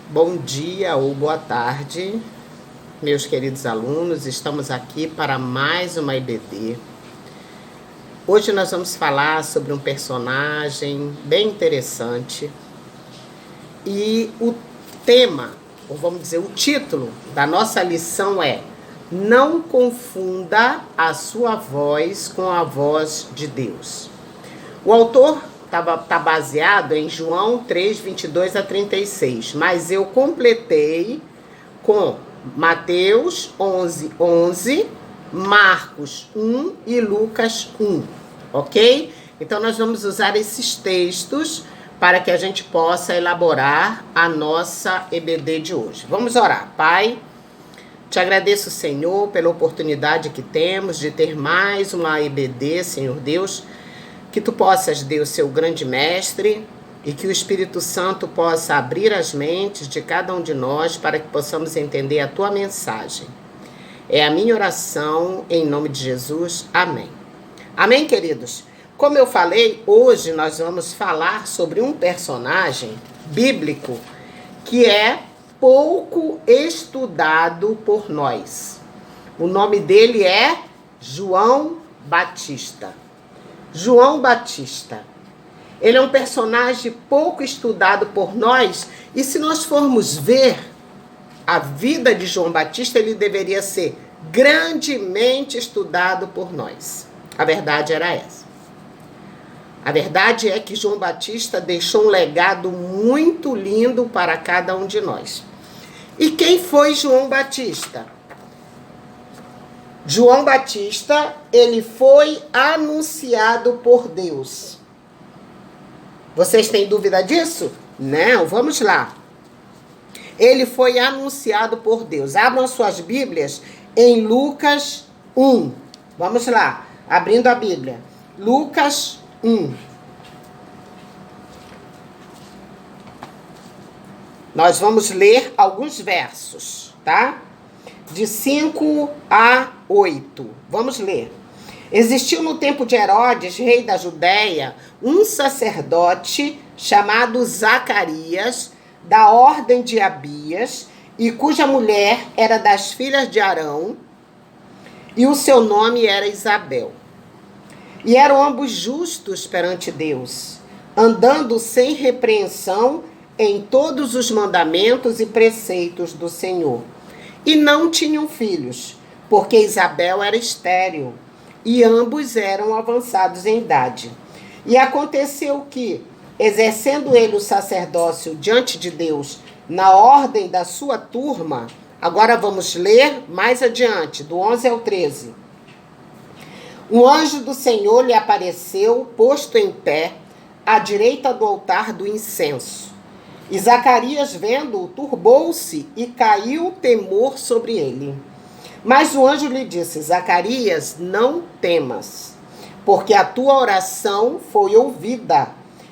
Bom dia ou boa tarde, meus queridos alunos. Estamos aqui para mais uma EBD. Hoje nós vamos falar sobre um personagem bem interessante. E o tema, ou vamos dizer, o título da nossa lição é: Não confunda a sua voz com a voz de Deus. O autor está baseado em João 3, 22 a 36, mas eu completei com Mateus 11, 11, Marcos 1 e Lucas 1, ok? Então nós vamos usar esses textos para que a gente possa elaborar a nossa EBD de hoje. Vamos orar. Pai, te agradeço, Senhor, pela oportunidade que temos de ter mais uma EBD, Senhor Deus. Que tu possas, Deus, ser o grande mestre e que o Espírito Santo possa abrir as mentes de cada um de nós para que possamos entender a tua mensagem. É a minha oração em nome de Jesus. Amém. Amém, queridos? Como eu falei, hoje nós vamos falar sobre um personagem bíblico que é pouco estudado por nós. O nome dele é João Batista. João Batista. Ele é um personagem pouco estudado por nós, e se nós formos ver a vida de João Batista, ele deveria ser grandemente estudado por nós. A verdade era essa. A verdade é que João Batista deixou um legado muito lindo para cada um de nós. E quem foi João Batista? João Batista, ele foi anunciado por Deus. Vocês têm dúvida disso? Não, vamos lá. Ele foi anunciado por Deus. Abram suas Bíblias em Lucas 1. Vamos lá, abrindo a Bíblia. Lucas 1. Nós vamos ler alguns versos, tá? De 5 a 8. Vamos ler. Existiu no tempo de Herodes, rei da Judéia, um sacerdote chamado Zacarias, da ordem de Abias, e cuja mulher era das filhas de Arão, e o seu nome era Isabel. E eram ambos justos perante Deus, andando sem repreensão em todos os mandamentos e preceitos do Senhor. E não tinham filhos, porque Isabel era estéril, e ambos eram avançados em idade. E aconteceu que, exercendo ele o sacerdócio diante de Deus, na ordem da sua turma, agora vamos ler mais adiante, do 11 ao 13. Um anjo do Senhor lhe apareceu, posto em pé, à direita do altar do incenso. E Zacarias, vendo-o, turbou-se e caiu temor sobre ele. Mas o anjo lhe disse: Zacarias, não temas, porque a tua oração foi ouvida,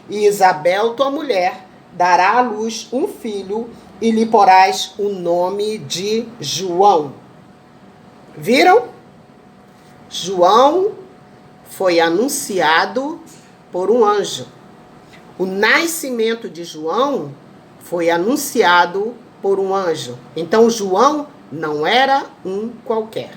e Isabel, tua mulher, dará à luz um filho, e lhe porás o nome de João. Viram? João foi anunciado por um anjo. O nascimento de João foi anunciado por um anjo. Então, João não era um qualquer.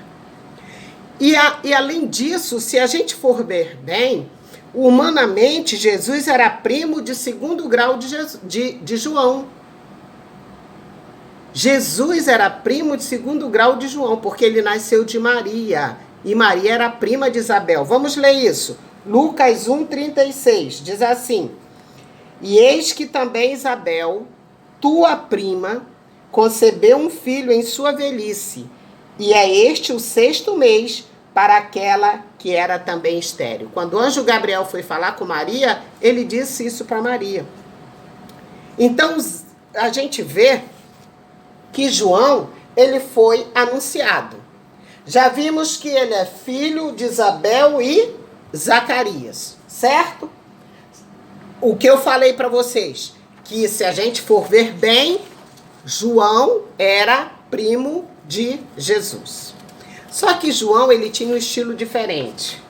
E além disso, se a gente for ver bem, humanamente, Jesus era primo de segundo grau de João. Jesus era primo de segundo grau de João, porque ele nasceu de Maria. E Maria era prima de Isabel. Vamos ler isso. Lucas 1, 36, diz assim: E eis que também Isabel, tua prima, concebeu um filho em sua velhice, e é este o 6º mês para aquela que era também estéril. Quando o anjo Gabriel foi falar com Maria, ele disse isso para Maria. Então, a gente vê que João, ele foi anunciado. Já vimos que ele é filho de Isabel e Zacarias, certo? O que eu falei para vocês, que se a gente for ver bem, João era primo de Jesus. Só que João, ele tinha um estilo diferente.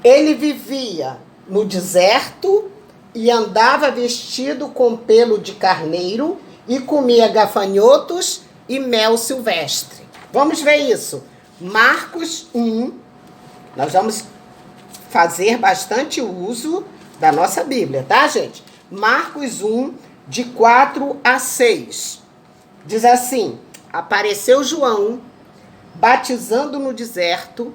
Ele vivia no deserto e andava vestido com pelo de carneiro e comia gafanhotos e mel silvestre. Vamos ver isso. Marcos 1. Nós vamos fazer bastante uso da nossa Bíblia, tá, gente? Marcos 1, de 4 a 6. Diz assim: apareceu João, batizando no deserto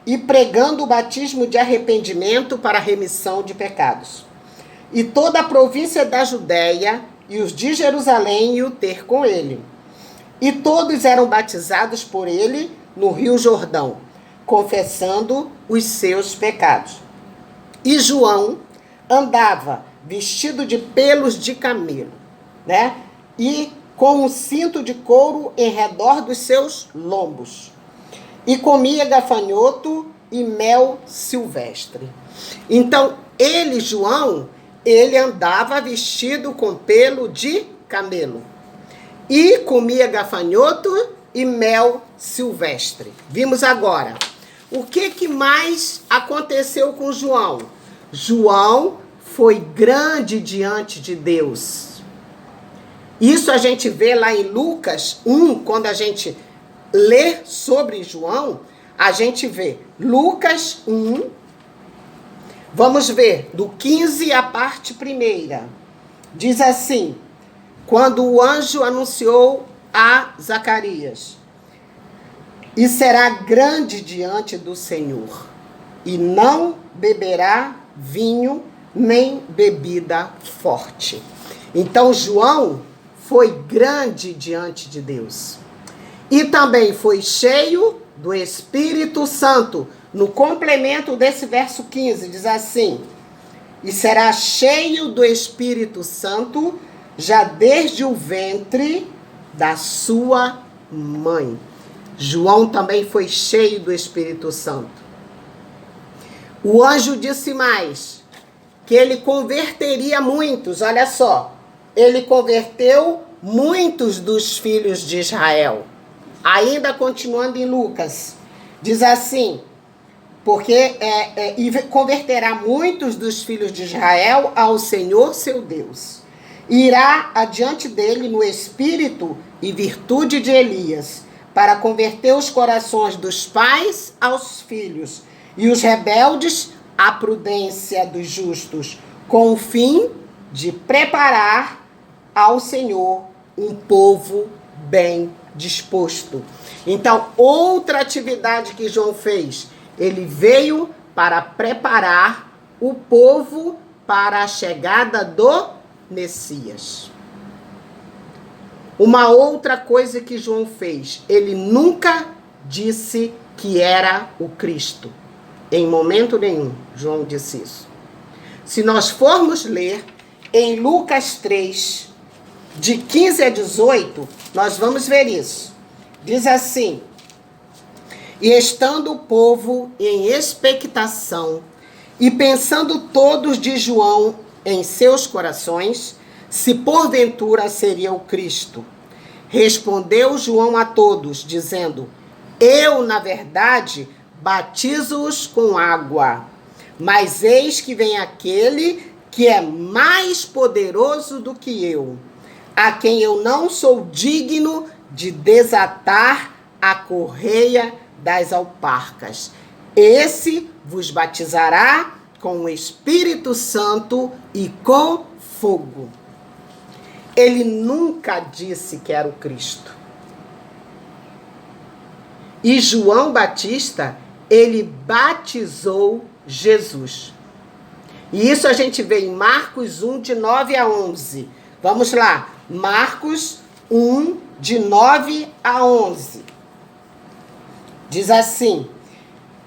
e pregando o batismo de arrependimento para a remissão de pecados. E toda a província da Judéia e os de Jerusalém iam ter com ele. E todos eram batizados por ele no Rio Jordão, confessando os seus pecados. E João andava vestido de pelos de camelo, né? E com um cinto de couro em redor dos seus lombos. E comia gafanhoto e mel silvestre. Então, João, ele andava vestido com pelo de camelo. E comia gafanhoto e mel silvestre. Vimos agora. O que mais aconteceu com João? João foi grande diante de Deus. Isso a gente vê lá em Lucas 1, quando a gente lê sobre João, a gente vê Lucas 1, vamos ver do 15 a parte primeira. Diz assim: quando o anjo anunciou a Zacarias: e será grande diante do Senhor, e não beberá vinho nem bebida forte. Então João foi grande diante de Deus. E também foi cheio do Espírito Santo. No complemento desse verso 15, diz assim: e será cheio do Espírito Santo já desde o ventre da sua mãe. João também foi cheio do Espírito Santo. O anjo disse mais, que ele converteria muitos. Olha só, ele converteu muitos dos filhos de Israel. Ainda continuando em Lucas, diz assim: porque e converterá muitos dos filhos de Israel ao Senhor seu Deus. Irá adiante dele no espírito e virtude de Elias, para converter os corações dos pais aos filhos, e os rebeldes à prudência dos justos, com o fim de preparar ao Senhor um povo bem disposto. Então, outra atividade que João fez, ele veio para preparar o povo para a chegada do Messias. Uma outra coisa que João fez, ele nunca disse que era o Cristo. Em momento nenhum, João disse isso. Se nós formos ler em Lucas 3, de 15 a 18, nós vamos ver isso. Diz assim: e estando o povo em expectação, e pensando todos de João em seus corações, se porventura seria o Cristo, respondeu João a todos, dizendo: eu, na verdade, batizo-os com água, mas eis que vem aquele que é mais poderoso do que eu, a quem eu não sou digno de desatar a correia das alparcas. Esse vos batizará com o Espírito Santo e com fogo. Ele nunca disse que era o Cristo. E João Batista, ele batizou Jesus. E isso a gente vê em Marcos 1, de 9 a 11. Vamos lá. Marcos 1, de 9 a 11. Diz assim: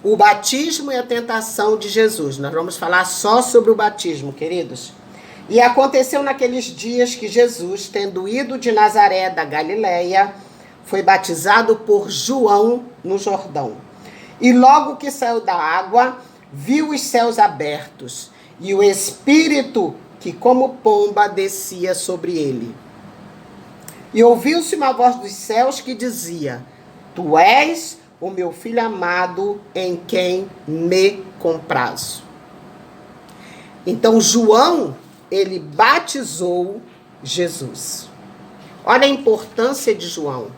o batismo e a tentação de Jesus. Nós vamos falar só sobre o batismo, queridos. E aconteceu naqueles dias que Jesus, tendo ido de Nazaré da Galileia, foi batizado por João no Jordão. E logo que saiu da água, viu os céus abertos, e o Espírito que como pomba descia sobre ele. E ouviu-se uma voz dos céus que dizia: tu és o meu filho amado, em quem me comprazo. Então João, ele batizou Jesus. Olha a importância de João.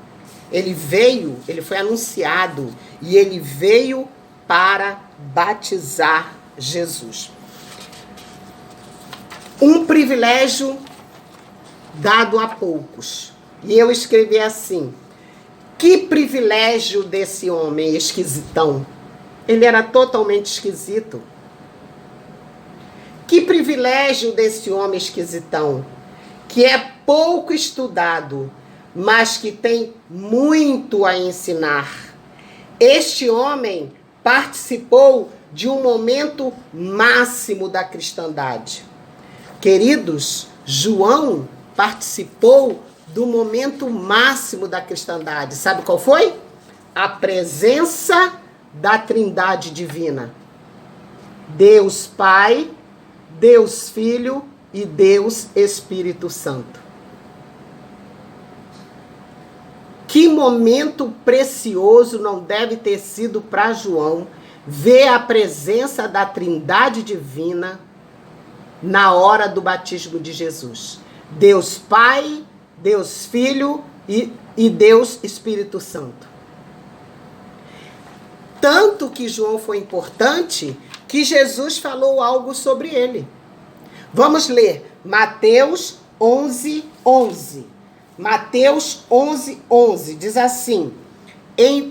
Ele veio, ele foi anunciado e ele veio para batizar Jesus. Um privilégio dado a poucos. E eu escrevi assim: que privilégio desse homem esquisitão. Ele era totalmente esquisito. Que privilégio desse homem esquisitão, que é pouco estudado, mas que tem muito a ensinar. Este homem participou de um momento máximo da cristandade. Queridos, João participou do momento máximo da cristandade. Sabe qual foi? A presença da Trindade divina. Deus Pai, Deus Filho e Deus Espírito Santo. Que momento precioso não deve ter sido para João ver a presença da Trindade divina na hora do batismo de Jesus. Deus Pai, Deus Filho e Deus Espírito Santo. Tanto que João foi importante que Jesus falou algo sobre ele. Vamos ler Mateus 11:11. Mateus 11:11 diz assim,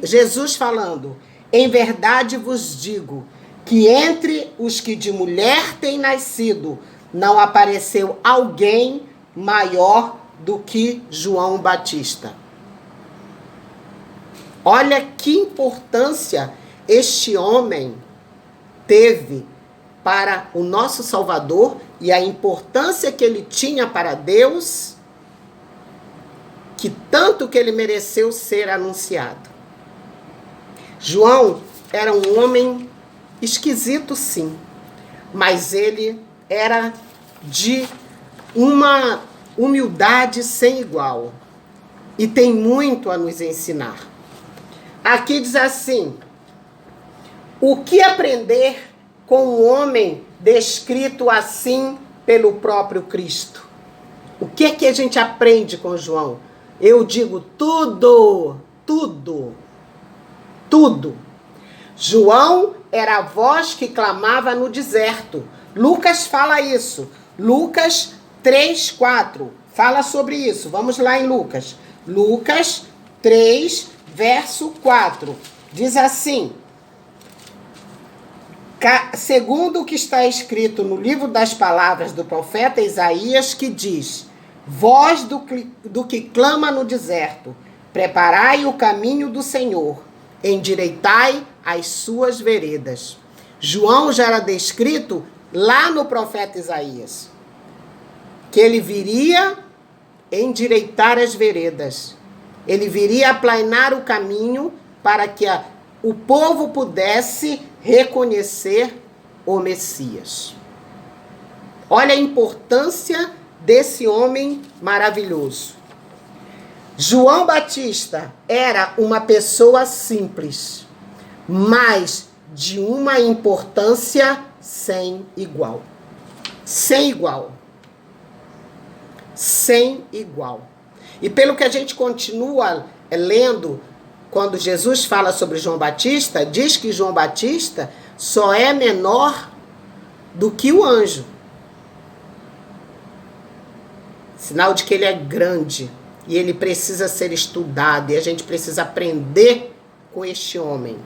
Jesus falando: em verdade vos digo que entre os que de mulher têm nascido não apareceu alguém maior do que João Batista. Olha que importância este homem teve para o nosso Salvador e a importância que ele tinha para Deus, que tanto que ele mereceu ser anunciado. João era um homem esquisito, sim, mas ele era de uma humildade sem igual e tem muito a nos ensinar. Aqui diz assim: o que aprender com um homem descrito assim pelo próprio Cristo? O que é que a gente aprende com João? Eu digo tudo, tudo, tudo. João era a voz que clamava no deserto. Lucas fala isso. Lucas 3:4 fala sobre isso. Vamos lá em Lucas. Lucas 3, verso 4. Diz assim: segundo o que está escrito no livro das palavras do profeta Isaías, que diz: voz do que clama no deserto, preparai o caminho do Senhor, endireitai as suas veredas. João já era descrito lá no profeta Isaías, que ele viria endireitar as veredas. Ele viria aplanar o caminho para que o povo pudesse reconhecer o Messias. Olha a importância desse homem maravilhoso. João Batista era uma pessoa simples, mas de uma importância sem igual. Sem igual. Sem igual. E pelo que a gente continua lendo, quando Jesus fala sobre João Batista, diz que João Batista só é menor do que o anjo. Sinal de que ele é grande e ele precisa ser estudado e a gente precisa aprender com este homem.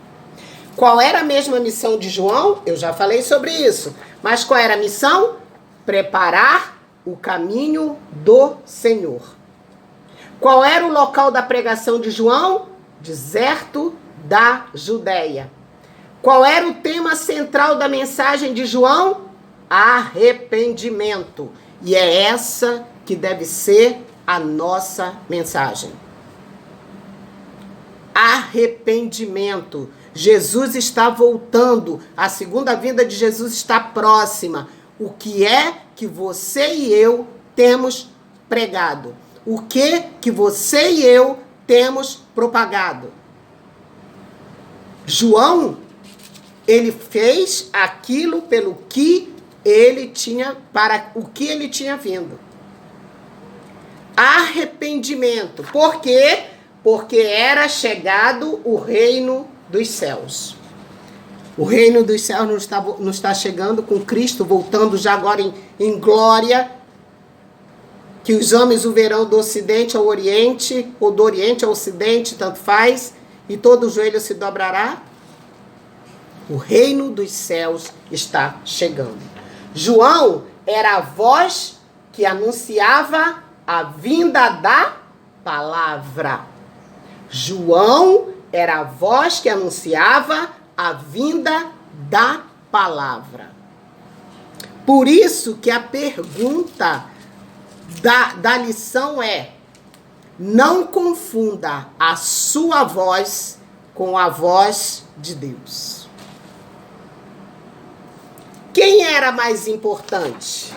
Qual era a mesma missão de João? Eu já falei sobre isso. Mas qual era a missão? Preparar o caminho do Senhor. Qual era o local da pregação de João? Deserto da Judéia. Qual era o tema central da mensagem de João? Arrependimento. E é essa que deve ser a nossa mensagem. Arrependimento. Jesus está voltando. A segunda vinda de Jesus está próxima. O que é que você e eu temos pregado? O que você e eu temos propagado? João, ele fez aquilo pelo que ele tinha, para o que ele tinha vindo. arrependimento. Por quê? Porque era chegado o reino dos céus. O reino dos céus não está chegando com Cristo, voltando já agora em glória, que os homens o verão do ocidente ao oriente, ou do oriente ao ocidente, tanto faz, e todo joelho se dobrará. O reino dos céus está chegando. João era a voz que anunciava a vinda da palavra. João era a voz que anunciava a vinda da palavra. Por isso que a pergunta da lição é: não confunda a sua voz com a voz de Deus. Quem era mais importante?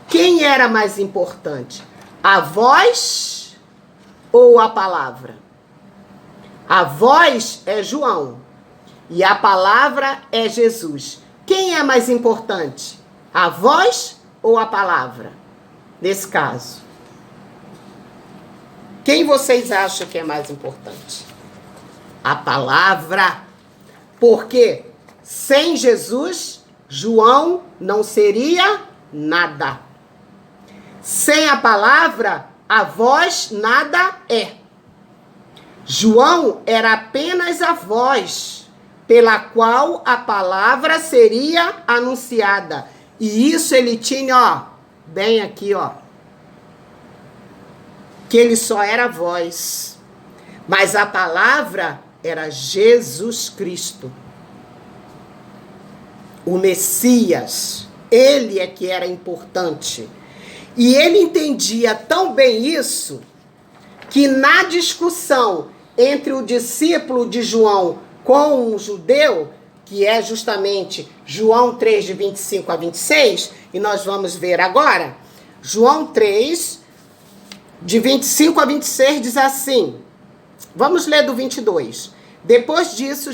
Quem era mais importante? A voz ou a palavra? A voz é João e a palavra é Jesus. Quem é mais importante? A voz ou a palavra? Nesse caso. Quem vocês acham que é mais importante? A palavra. Porque sem Jesus, João não seria nada. Sem a palavra, a voz nada é. João era apenas a voz pela qual a palavra seria anunciada. E isso ele tinha, ó, bem aqui, ó. Que ele só era voz. Mas a palavra era Jesus Cristo. O Messias. Ele é que era importante. E ele entendia tão bem isso, que na discussão entre o discípulo de João com um judeu, que é justamente João 3, de 25 a 26, e nós vamos ver agora, João 3, de 25 a 26, diz assim, vamos ler do 22. Depois disso,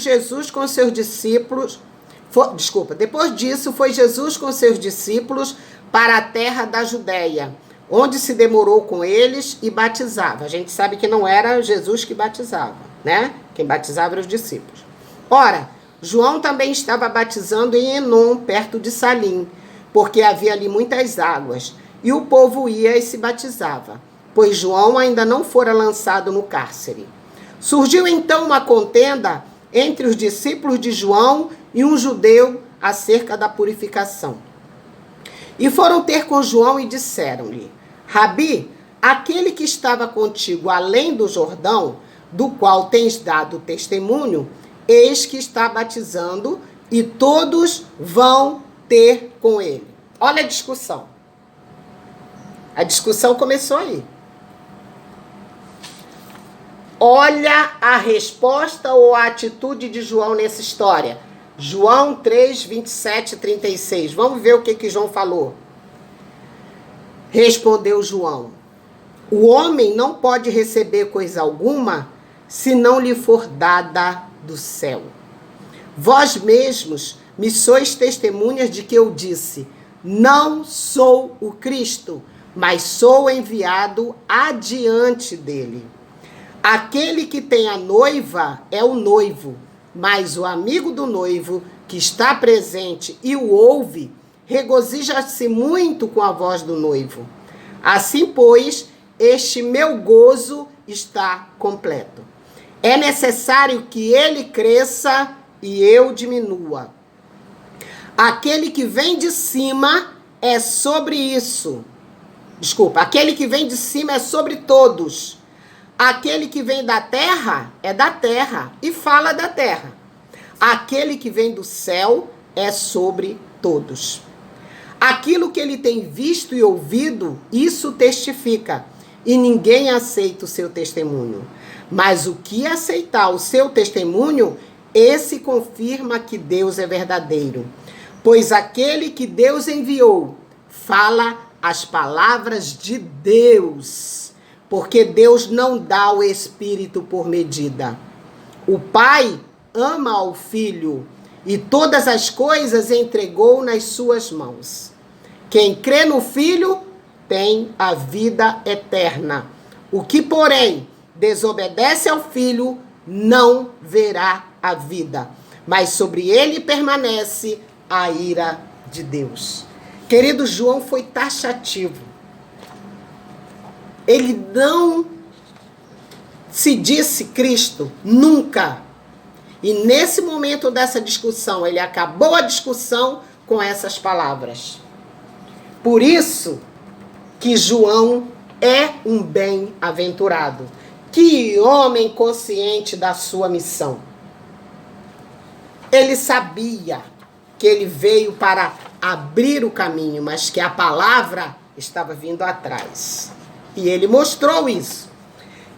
depois disso foi Jesus com seus discípulos para a terra da Judéia, onde se demorou com eles e batizava. A gente sabe que não era Jesus que batizava, né? Quem batizava eram os discípulos. Ora, João também estava batizando em Enom, perto de Salim, porque havia ali muitas águas, e o povo ia e se batizava, pois João ainda não fora lançado no cárcere. Surgiu então uma contenda entre os discípulos de João e um judeu acerca da purificação. E foram ter com João e disseram-lhe: Rabi, aquele que estava contigo além do Jordão, do qual tens dado testemunho, eis que está batizando e todos vão ter com ele. Olha a discussão. A discussão começou aí. Olha a resposta ou a atitude de João nessa história. João 3, 27 e 36. Vamos ver o que João falou. Respondeu João: o homem não pode receber coisa alguma se não lhe for dada do céu. Vós mesmos me sois testemunhas de que eu disse: não sou o Cristo, mas sou enviado adiante dele. Aquele que tem a noiva é o noivo, mas o amigo do noivo, que está presente e o ouve, regozija-se muito com a voz do noivo. Assim, pois, este meu gozo está completo. É necessário que ele cresça e eu diminua. Aquele que vem de cima é sobre isso. Aquele que vem de cima é sobre todos. Aquele que vem da terra é da terra e fala da terra. Aquele que vem do céu é sobre todos. Aquilo que ele tem visto e ouvido, isso testifica, e ninguém aceita o seu testemunho. Mas o que aceitar o seu testemunho, esse confirma que Deus é verdadeiro. Pois aquele que Deus enviou fala as palavras de Deus, porque Deus não dá o Espírito por medida. O Pai ama ao Filho e todas as coisas entregou nas suas mãos. Quem crê no Filho tem a vida eterna. O que, porém, desobedece ao Filho não verá a vida, mas sobre ele permanece a ira de Deus. Querido, João foi taxativo. Ele não se disse Cristo, nunca. E nesse momento dessa discussão, ele acabou a discussão com essas palavras. Por isso que João é um bem-aventurado. Que homem consciente da sua missão. Ele sabia que ele veio para abrir o caminho, mas que a palavra estava vindo atrás. E ele mostrou isso.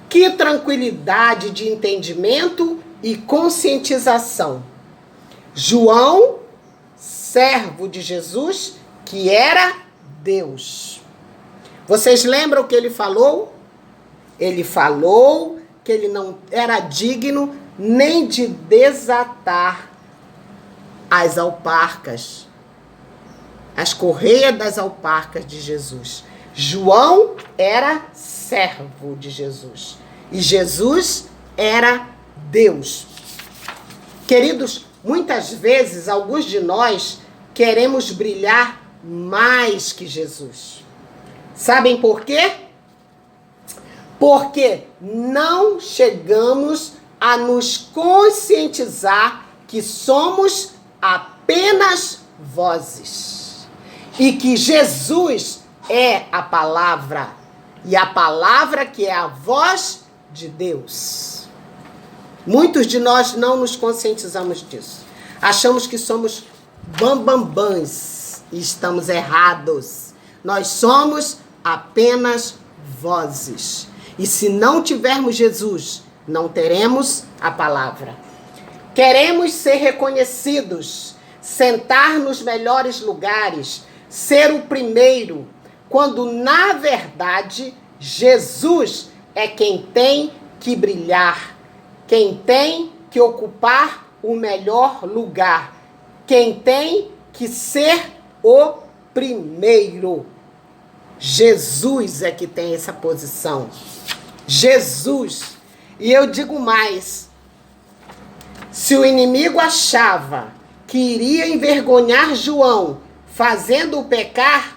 Que tranquilidade de entendimento e conscientização. João, servo de Jesus, que era Deus. Vocês lembram o que ele falou? Ele falou que ele não era digno nem de desatar as alparcas, as correias das alparcas de Jesus. João era servo de Jesus e Jesus era Deus. Queridos, muitas vezes alguns de nós queremos brilhar mais que Jesus. Sabem por quê? Porque não chegamos a nos conscientizar que somos apenas vozes e que Jesus é a palavra, e a palavra que é a voz de Deus. Muitos de nós não nos conscientizamos disso. Achamos que somos bambambãs e estamos errados. Nós somos apenas vozes. E se não tivermos Jesus, não teremos a palavra. Queremos ser reconhecidos, sentar nos melhores lugares, ser o primeiro, quando na verdade Jesus é quem tem que brilhar, quem tem que ocupar o melhor lugar, quem tem que ser o primeiro. Jesus é que tem essa posição. Jesus. E eu digo mais, se o inimigo achava que iria envergonhar João, fazendo-o pecar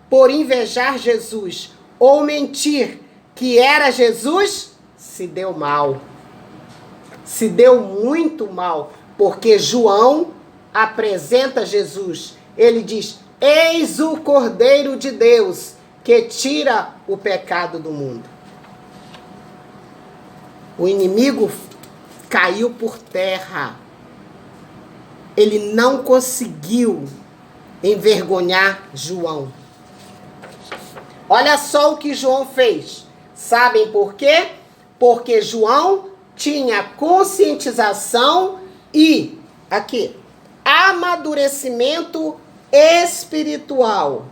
por invejar Jesus, ou mentir que era Jesus, se deu mal. Se deu muito mal, porque João apresenta Jesus. Ele diz, eis o Cordeiro de Deus, que tira o pecado do mundo. O inimigo caiu por terra. Ele não conseguiu envergonhar João. Olha só o que João fez. Sabem por quê? Porque João tinha conscientização e, aqui, amadurecimento espiritual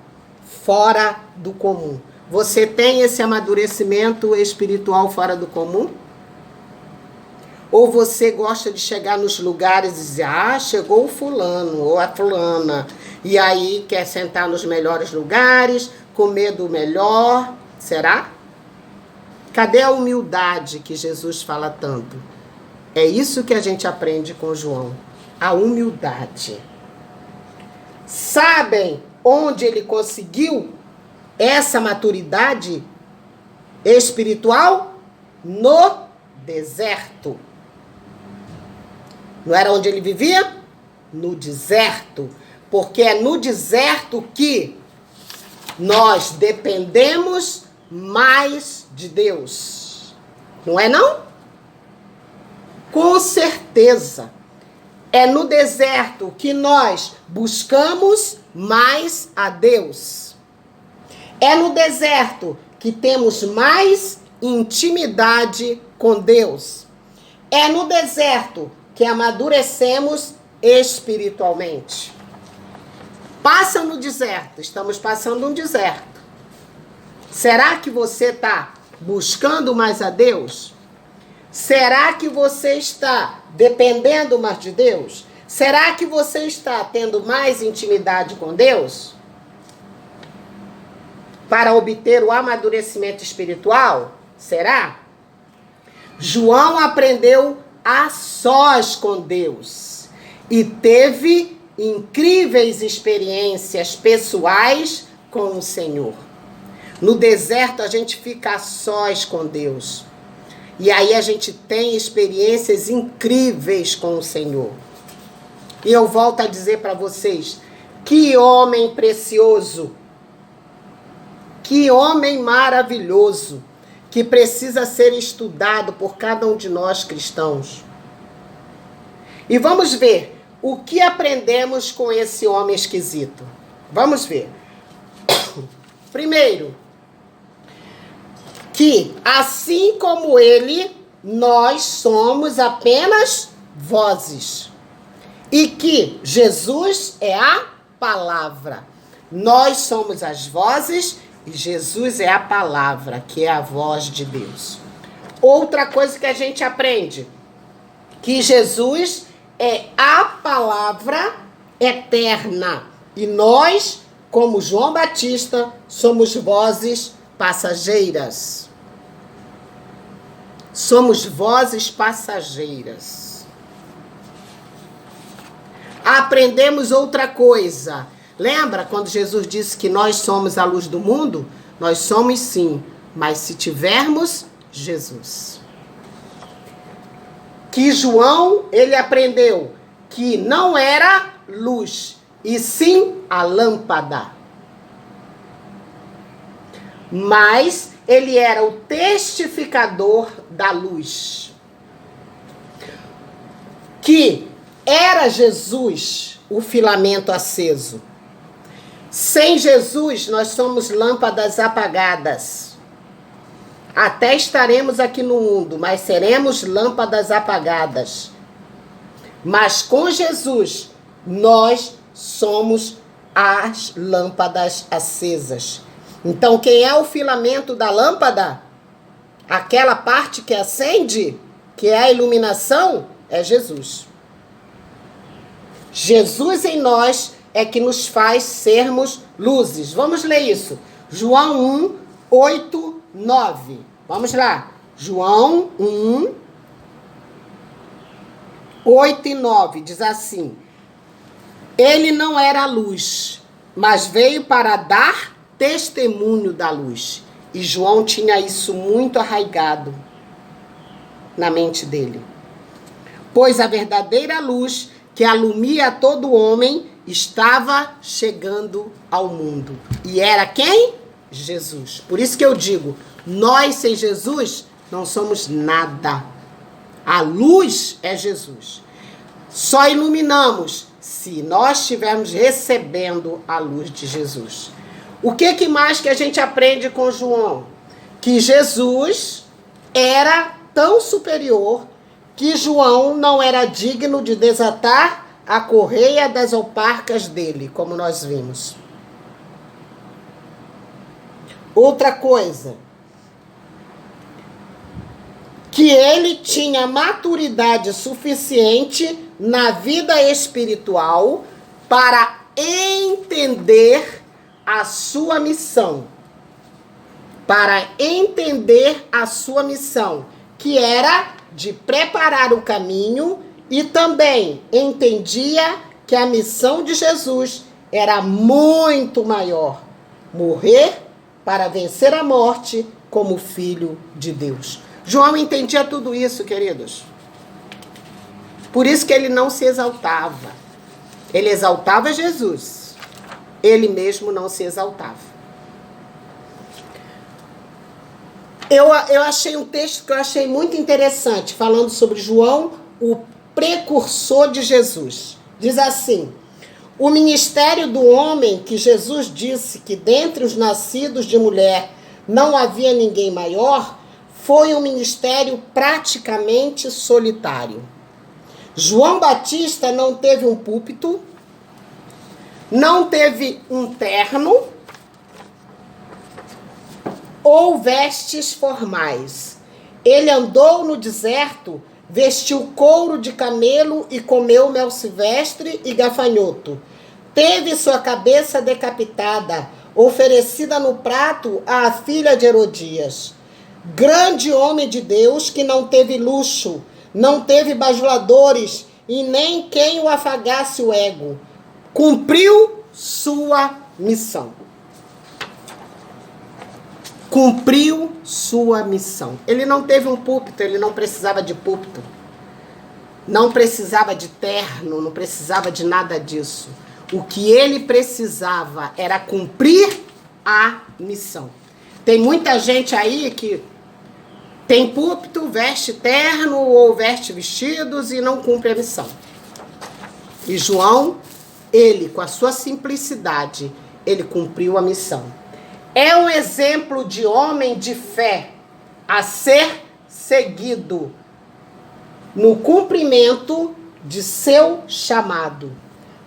fora do comum. Você tem esse amadurecimento espiritual fora do comum? Ou você gosta de chegar nos lugares e dizer, ah, chegou o fulano ou a fulana, e aí quer sentar nos melhores lugares, comer do melhor? Será? Cadê a humildade que Jesus fala tanto? É isso que a gente aprende com João, a humildade. Sabem onde ele conseguiu essa maturidade espiritual? No deserto. Não era onde ele vivia? No deserto. Porque é no deserto que nós dependemos mais de Deus. Não é não? Com certeza. É no deserto que nós buscamos mais a Deus. É no deserto que temos mais intimidade com Deus. É no deserto que amadurecemos espiritualmente. Passa no deserto, estamos passando um deserto. Será que você está buscando mais a Deus? Será que você está dependendo mais de Deus? Será que você está tendo mais intimidade com Deus? para obter o amadurecimento espiritual? Será? João aprendeu a sós com Deus e teve incríveis experiências pessoais com o Senhor. No deserto a gente fica a sós com Deus. E aí a gente tem experiências incríveis com o Senhor. E eu volto a dizer para vocês, que homem precioso, que homem maravilhoso, que precisa ser estudado por cada um de nós cristãos. E vamos ver o que aprendemos com esse homem esquisito. Vamos ver. Primeiro, que assim como ele, nós somos apenas vozes. E que Jesus é a palavra. Nós somos as vozes e Jesus é a palavra, que é a voz de Deus. Outra coisa que a gente aprende, que Jesus é a palavra eterna. E nós, como João Batista, somos vozes passageiras. Somos vozes passageiras. Aprendemos outra coisa. Lembra quando Jesus disse que nós somos a luz do mundo? Nós somos sim, mas se tivermos Jesus. Que João, ele aprendeu que não era luz, e sim a lâmpada. Mas ele era o testificador da luz. Que era Jesus o filamento aceso. Sem Jesus, nós somos lâmpadas apagadas. Até estaremos aqui no mundo, mas seremos lâmpadas apagadas. Mas com Jesus, nós somos as lâmpadas acesas. Então, quem é o filamento da lâmpada? Aquela parte que acende, que é a iluminação, é Jesus. Jesus em nós é que nos faz sermos luzes. Vamos ler isso. João 1, 8, 9. Vamos lá. João 1, 8 e 9. Diz assim: ele não era a luz, mas veio para dar testemunho da luz. E João tinha isso muito arraigado na mente dele. Pois a verdadeira luz que alumia todo homem estava chegando ao mundo. E era quem? Jesus. Por isso que eu digo, nós sem Jesus não somos nada. A luz é Jesus. Só iluminamos se nós estivermos recebendo a luz de Jesus. O que mais que a gente aprende com João? Que Jesus era tão superior que João não era digno de desatar a correia das alparcas dele, como nós vimos. Outra coisa, que ele tinha maturidade suficiente na vida espiritual para entender a sua missão. Para entender a sua missão, que era de preparar o caminho, e também entendia que a missão de Jesus era muito maior. Morrer para vencer a morte como filho de Deus. João entendia tudo isso, queridos. Por isso que ele não se exaltava. Ele exaltava Jesus. Ele mesmo não se exaltava. Eu achei um texto que eu achei muito interessante, falando sobre João, o precursor de Jesus. Diz assim: o ministério do homem que Jesus disse que dentre os nascidos de mulher não havia ninguém maior, foi um ministério praticamente solitário. João Batista não teve um púlpito, não teve um terno ou vestes formais. Ele andou no deserto, vestiu couro de camelo e comeu mel silvestre e gafanhoto. Teve sua cabeça decapitada, oferecida no prato à filha de Herodias. Grande homem de Deus que não teve luxo, não teve bajuladores e nem quem o afagasse o ego. Cumpriu sua missão. Cumpriu sua missão. Ele não teve um púlpito, ele não precisava de púlpito. Não precisava de terno, não precisava de nada disso. O que ele precisava era cumprir a missão. Tem muita gente aí que tem púlpito, veste terno ou veste vestidos e não cumpre a missão. E João, ele, com a sua simplicidade, ele cumpriu a missão. É um exemplo de homem de fé a ser seguido no cumprimento de seu chamado.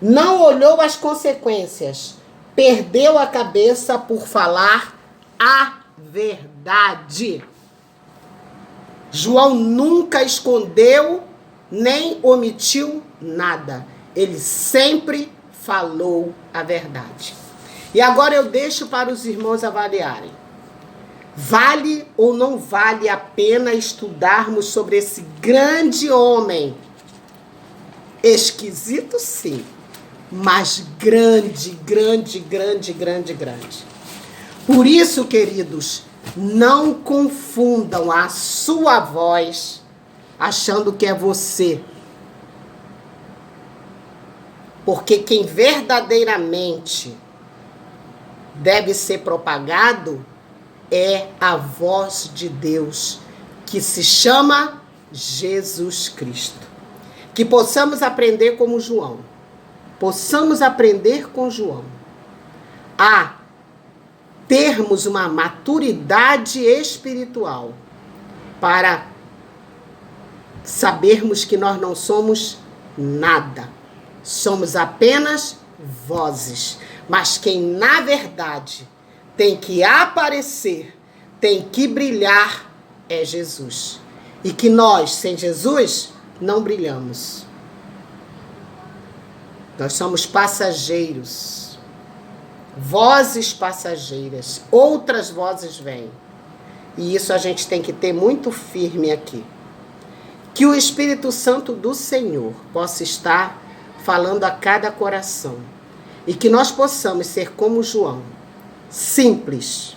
Não olhou as consequências, perdeu a cabeça por falar a verdade. João nunca escondeu nem omitiu nada. Ele sempre falou a verdade. E agora eu deixo para os irmãos avaliarem. Vale ou não vale a pena estudarmos sobre esse grande homem? Esquisito, sim, mas grande. Por isso, queridos, não confundam a sua voz achando que é você. Porque quem verdadeiramente deve ser propagado é a voz de Deus, que se chama Jesus Cristo. Que possamos aprender como João. Possamos aprender com João a termos uma maturidade espiritual para sabermos que nós não somos nada. Somos apenas vozes. Mas quem, na verdade, tem que aparecer, tem que brilhar, é Jesus. E que nós, sem Jesus, não brilhamos. Nós somos passageiros. Vozes passageiras. Outras vozes vêm. E isso a gente tem que ter muito firme aqui. Que o Espírito Santo do Senhor possa estar falando a cada coração. E que nós possamos ser como João, simples,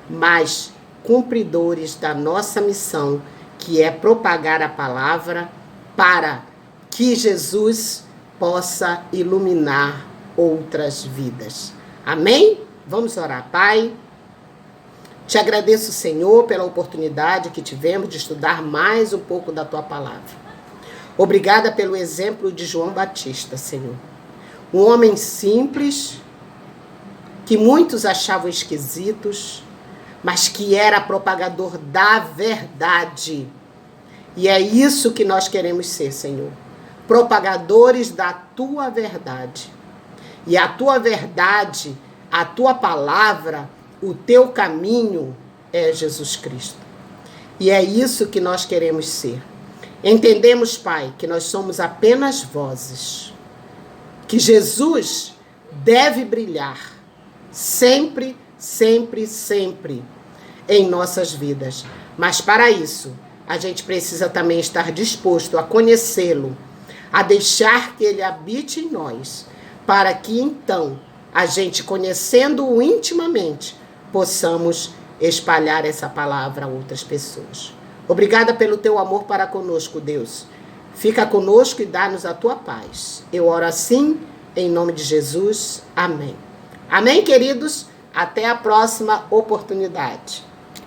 mas cumpridores da nossa missão, que é propagar a palavra para que Jesus possa iluminar outras vidas. Amém? Vamos orar. Pai, te agradeço, Senhor, pela oportunidade que tivemos de estudar mais um pouco da tua palavra. Obrigada pelo exemplo de João Batista, Senhor. Um homem simples, que muitos achavam esquisitos, mas que era propagador da verdade. E é isso que nós queremos ser, Senhor. Propagadores da tua verdade. E a tua verdade, a tua palavra, o teu caminho é Jesus Cristo. E é isso que nós queremos ser. Entendemos, Pai, que nós somos apenas vozes. Que Jesus deve brilhar sempre em nossas vidas. Mas para isso, a gente precisa também estar disposto a conhecê-lo, a deixar que ele habite em nós, para que então, a gente conhecendo-o intimamente, possamos espalhar essa palavra a outras pessoas. Obrigada pelo teu amor para conosco, Deus. Fica conosco e dá-nos a tua paz. Eu oro assim, em nome de Jesus. Amém. Amém, queridos? Até a próxima oportunidade.